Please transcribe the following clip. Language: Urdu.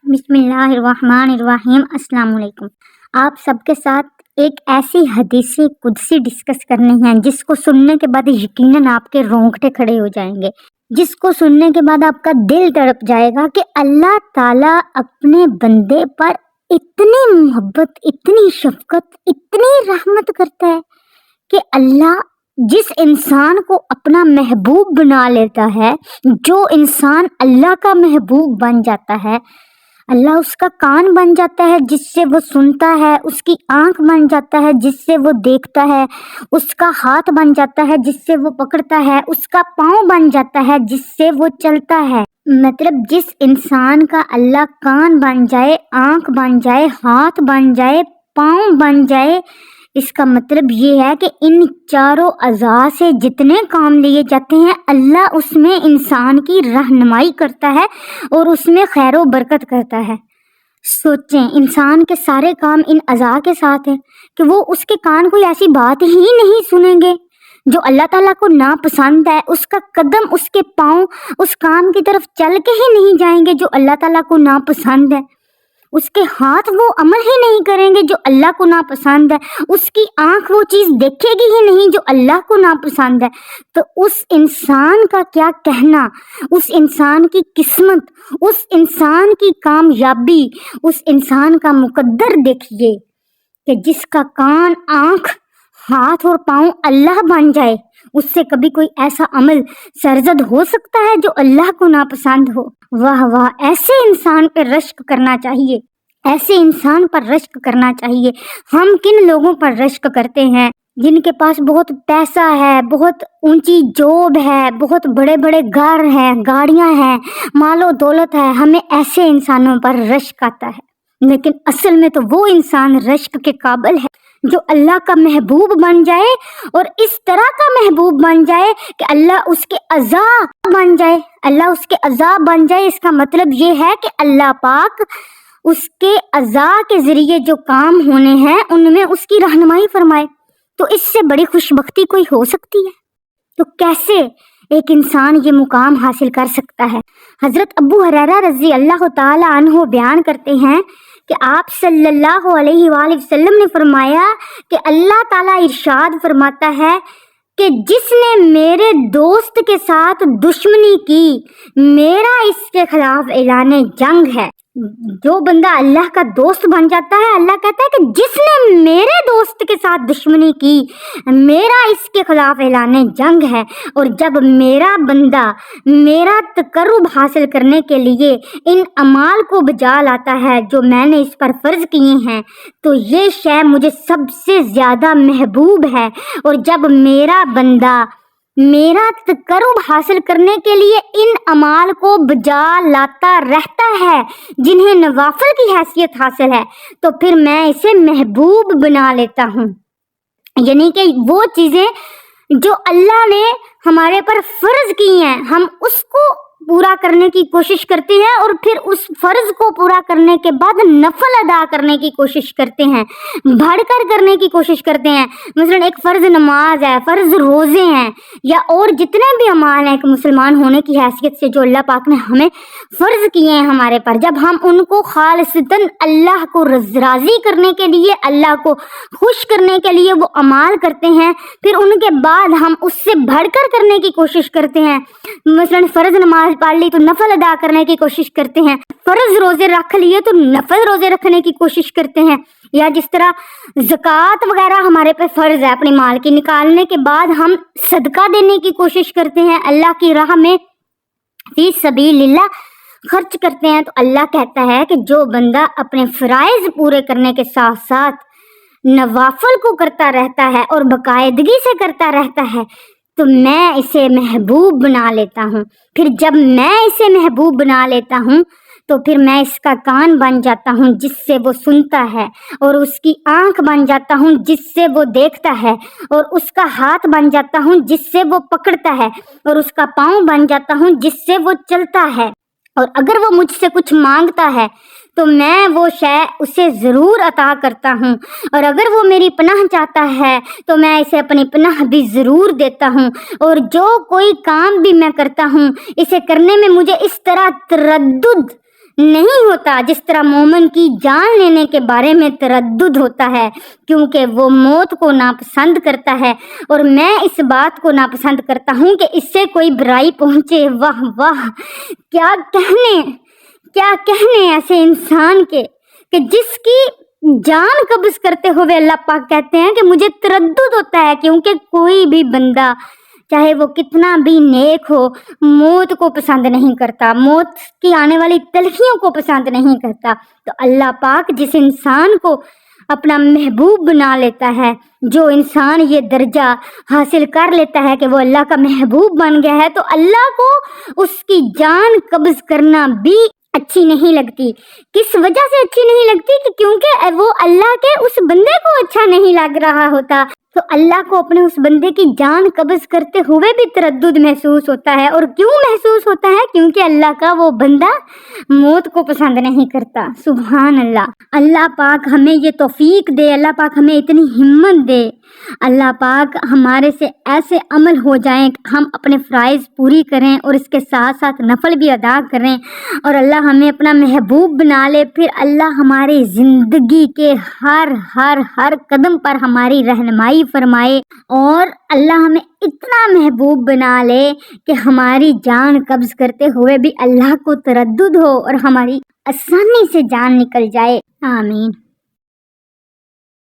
بسم اللہ الرحمن الرحیم۔ السلام علیکم۔ آپ سب کے ساتھ ایک ایسی حدیث قدسی ڈسکس کرنی ہے جس کو سننے کے بعد یقیناً آپ کے رونگٹے کھڑے ہو جائیں گے، جس کو سننے کے بعد آپ کا دل تڑپ جائے گا کہ اللہ تعالیٰ اپنے بندے پر اتنی محبت، اتنی شفقت، اتنی رحمت کرتا ہے کہ اللہ جس انسان کو اپنا محبوب بنا لیتا ہے، جو انسان اللہ کا محبوب بن جاتا ہے، اللہ اس کا کان بن جاتا ہے جس سے وہ سنتا ہے، اس کی آنکھ بن جاتا ہے جس سے وہ دیکھتا ہے، اس کا ہاتھ بن جاتا ہے جس سے وہ پکڑتا ہے، اس کا پاؤں بن جاتا ہے جس سے وہ چلتا ہے۔ مطلب جس انسان کا اللہ کان بن جائے، آنکھ بن جائے، ہاتھ بن جائے، پاؤں بن جائے، اس کا مطلب یہ ہے کہ ان چاروں اعضاء سے جتنے کام لیے جاتے ہیں اللہ اس میں انسان کی رہنمائی کرتا ہے اور اس میں خیر و برکت کرتا ہے۔ سوچیں، انسان کے سارے کام ان اعضاء کے ساتھ ہیں کہ وہ اس کے کان کوئی ایسی بات ہی نہیں سنیں گے جو اللہ تعالیٰ کو ناپسند ہے، اس کا قدم، اس کے پاؤں اس کام کی طرف چل کے ہی نہیں جائیں گے جو اللہ تعالیٰ کو ناپسند ہے، اس کے ہاتھ وہ عمل ہی نہیں کریں گے جو اللہ کو ناپسند ہے، اس کی آنکھ وہ چیز دیکھے گی ہی نہیں جو اللہ کو ناپسند ہے۔ تو اس انسان کا کیا کہنا، اس انسان کی قسمت، اس انسان کی کامیابی، اس انسان کا مقدر دیکھیے کہ جس کا کان، آنکھ، ہاتھ اور پاؤں اللہ بن جائے، اس سے کبھی کوئی ایسا عمل سرزد ہو سکتا ہے جو اللہ کو ناپسند ہو؟ واہ واہ، ایسے انسان پہ رشک کرنا چاہیے، ایسے انسان پر رشک کرنا چاہیے۔ ہم کن لوگوں پر رشک کرتے ہیں؟ جن کے پاس بہت پیسہ ہے، بہت اونچی جاب ہے، بہت بڑے بڑے گھر ہیں، گاڑیاں ہیں، مال و دولت ہے، ہمیں ایسے انسانوں پر رشک آتا ہے۔ لیکن اصل میں تو وہ انسان رشک کے قابل ہے جو اللہ کا محبوب بن جائے، اور اس طرح کا محبوب بن جائے کہ اللہ اس کے اعضاء بن جائے، اللہ اس کے اعضاء بن جائے۔ اس کا مطلب یہ ہے کہ اللہ پاک اس کے اعضاء کے ذریعے جو کام ہونے ہیں ان میں اس کی رہنمائی فرمائے۔ تو اس سے بڑی خوش بختی کوئی ہو سکتی ہے؟ تو کیسے ایک انسان یہ مقام حاصل کر سکتا ہے؟ حضرت ابو ہریرہ رضی اللہ تعالی عنہ بیان کرتے ہیں کہ آپ صلی اللہ علیہ وآلہ وسلم نے فرمایا کہ اللہ تعالیٰ ارشاد فرماتا ہے کہ جس نے میرے دوست کے ساتھ دشمنی کی، میرا اس کے خلاف اعلان جنگ ہے۔ جو بندہ اللہ کا دوست بن جاتا ہے، اللہ کہتا ہے کہ جس نے میرے دوست کے ساتھ دشمنی کی، میرا اس کے خلاف اعلان جنگ ہے۔ اور جب میرا بندہ میرا تقرب حاصل کرنے کے لیے ان اعمال کو بجا لاتا ہے جو میں نے اس پر فرض کیے ہیں، تو یہ شے مجھے سب سے زیادہ محبوب ہے۔ اور جب میرا بندہ میرا تقرب حاصل کرنے کے لیے ان اعمال کو بجا لاتا رہتا ہے جنہیں نوافل کی حیثیت حاصل ہے، تو پھر میں اسے محبوب بنا لیتا ہوں۔ یعنی کہ وہ چیزیں جو اللہ نے ہمارے پر فرض کی ہیں، ہم اس کو پورا کرنے کی کوشش کرتے ہیں، اور پھر اس فرض کو پورا کرنے کے بعد نفل ادا کرنے کی کوشش کرتے ہیں، بڑھ کر کرنے کی کوشش کرتے ہیں۔ مثلا ایک فرض نماز ہے، فرض روزے ہیں، یا اور جتنے بھی اعمال ہیں ایک مسلمان ہونے کی حیثیت سے جو اللہ پاک نے ہمیں فرض کیے ہیں ہمارے پر، جب ہم ان کو خالصتاً اللہ کو راضی کرنے کے لیے، اللہ کو خوش کرنے کے لیے وہ اعمال کرتے ہیں، پھر ان کے بعد ہم اس سے بڑھ کر کرنے کی کوشش کرتے ہیں۔ مثلا فرض نماز پڑھ لی تو نفل ادا کرنے کی کوشش کرتے ہیں، فرض روزے رکھ لیے تو نفل روزے رکھنے کی کوشش کرتے ہیں، یا جس طرح زکوٰۃ وغیرہ ہمارے پہ فرض ہے، اپنے مال کی نکالنے کے بعد ہم صدقہ دینے کی کوشش کرتے ہیں، اللہ کی راہ میں فی سبیل اللہ خرچ کرتے ہیں۔ تو اللہ کہتا ہے کہ جو بندہ اپنے فرائض پورے کرنے کے ساتھ ساتھ نوافل کو کرتا رہتا ہے اور باقاعدگی سے کرتا رہتا ہے، تو میں اسے محبوب بنا لیتا ہوں۔ پھر جب میں اسے محبوب بنا لیتا ہوں تو پھر میں اس کا کان بن جاتا ہوں جس سے وہ سنتا ہے، اور اس کی آنکھ بن جاتا ہوں جس سے وہ دیکھتا ہے، اور اس کا ہاتھ بن جاتا ہوں جس سے وہ پکڑتا ہے، اور اس کا پاؤں بن جاتا ہوں جس سے وہ چلتا ہے۔ اور اگر وہ مجھ سے کچھ مانگتا ہے تو میں وہ شے اسے ضرور عطا کرتا ہوں، اور اگر وہ میری پناہ چاہتا ہے تو میں اسے اپنی پناہ بھی ضرور دیتا ہوں۔ اور جو کوئی کام بھی میں کرتا ہوں، اسے کرنے میں مجھے اس طرح تردد نہیں ہوتا جس طرح مومن کی جان لینے کے بارے میں تردد ہوتا ہے، کیونکہ وہ موت کو ناپسند کرتا ہے، اور میں اس بات کو ناپسند کرتا ہوں کہ اس سے کوئی برائی پہنچے۔ واہ واہ، کیا کہنے ایسے انسان کے کہ جس کی جان قبض کرتے ہوئے اللہ پاک کہتے ہیں کہ مجھے تردد ہوتا ہے، کیونکہ کوئی بھی بندہ چاہے وہ کتنا بھی نیک ہو موت کو پسند نہیں کرتا، موت کی آنے والی تلخیوں کو پسند نہیں کرتا۔ تو اللہ پاک جس انسان کو اپنا محبوب بنا لیتا ہے، جو انسان یہ درجہ حاصل کر لیتا ہے کہ وہ اللہ کا محبوب بن گیا ہے، تو اللہ کو اس کی جان قبض کرنا بھی اچھی نہیں لگتی۔ کس وجہ سے اچھی نہیں لگتی؟ کہ کیونکہ وہ اللہ کے اس بندے کو اچھا نہیں لگ رہا ہوتا، تو اللہ کو اپنے اس بندے کی جان قبض کرتے ہوئے بھی تردد محسوس ہوتا ہے۔ اور کیوں محسوس ہوتا ہے؟ کیونکہ اللہ کا وہ بندہ موت کو پسند نہیں کرتا۔ سبحان اللہ، اللہ پاک ہمیں یہ توفیق دے، اللہ پاک ہمیں اتنی ہمت دے، اللہ پاک ہمارے سے ایسے عمل ہو جائیں کہ ہم اپنے فرائض پوری کریں اور اس کے ساتھ ساتھ نفل بھی ادا کریں، اور اللہ ہمیں اپنا محبوب بنا لے۔ پھر اللہ ہماری زندگی کے ہر قدم پر ہماری رہنمائی فرمائے، اور اللہ ہمیں اتنا محبوب بنا لے کہ ہماری جان قبض کرتے ہوئے بھی اللہ کو تردد ہو اور ہماری آسانی سے جان نکل جائے۔ آمین۔